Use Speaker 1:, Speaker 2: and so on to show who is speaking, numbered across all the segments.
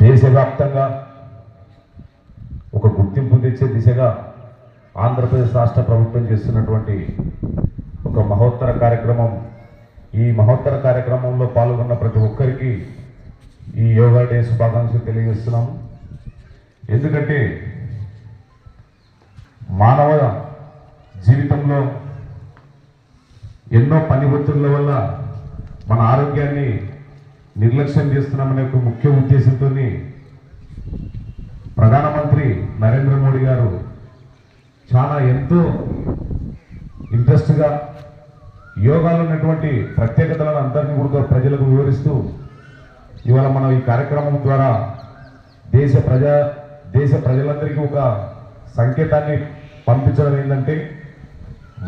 Speaker 1: దేశవ్యాప్తంగా ఒక గుర్తింపు తెచ్చే దిశగా ఆంధ్రప్రదేశ్ రాష్ట్ర ప్రభుత్వం చేస్తున్నటువంటి ఒక మహోత్తర కార్యక్రమం. ఈ మహోత్తర కార్యక్రమంలో పాల్గొన్న ప్రతి ఒక్కరికి ఈ యోగా డే శుభాకాంక్షలు తెలియజేస్తున్నాం. ఎందుకంటే మానవ జీవితంలో ఎన్నో పని ఒత్తిళ్ల వల్ల మన ఆరోగ్యాన్ని నిర్లక్ష్యం చేస్తున్నామనే ఒక ముఖ్య ఉద్దేశంతో ప్రధానమంత్రి నరేంద్ర మోడీ గారు చాలా ఎంతో ఇంట్రెస్ట్గా యోగాలో ఉన్నటువంటి ప్రత్యేకతలను అందరినీ కూడా ప్రజలకు వివరిస్తూ ఇవాళ మనం ఈ కార్యక్రమం ద్వారా దేశ ప్రజలందరికీ ఒక సంకేతాన్ని పంపించడం ఏంటంటే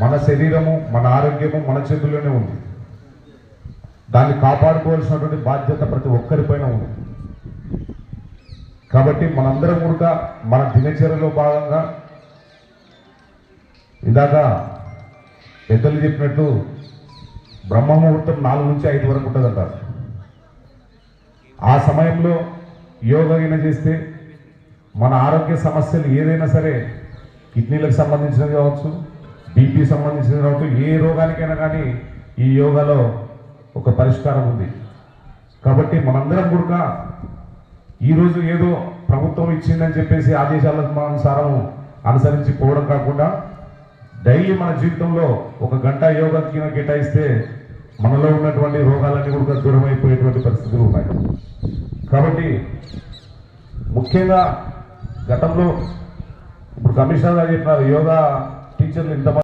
Speaker 1: మన శరీరము మన ఆరోగ్యము మన చేతుల్లోనే ఉంది. దాన్ని కాపాడుకోవాల్సినటువంటి బాధ్యత ప్రతి ఒక్కరిపైన ఉంది. కాబట్టి మనందరం కూడా మన దినచర్యలో భాగంగా ఇందాక పెద్దలు చెప్పినట్టు బ్రహ్మముహూర్తం 4 నుంచి 5 వరకు ఉంటుందంటారు. ఆ సమయంలో యోగా చేస్తే మన ఆరోగ్య సమస్యలు ఏదైనా సరే, కిడ్నీలకు సంబంధించినది కావచ్చు, బీపీ సంబంధించినది కావచ్చు, ఏ రోగానికైనా కానీ ఈ యోగాలో ఒక పరిష్కారం ఉంది. కాబట్టి మనందరం కూడా ఈరోజు ఏదో ప్రభుత్వం ఇచ్చిందని చెప్పేసి ఆదేశాల అనుసారం అనుసరించి పోవడం కాకుండా డైలీ మన జీవితంలో 1 గంట యోగాకి కేటాయిస్తే మనలో ఉన్నటువంటి రోగాలన్నీ కూడా దూరం అయిపోయేటువంటి పరిస్థితులు ఉన్నాయి. కాబట్టి ముఖ్యంగా గతంలో ఇప్పుడు కమిషనర్ గారు చెప్పినారు యోగా టీచర్లు ఇంతమంది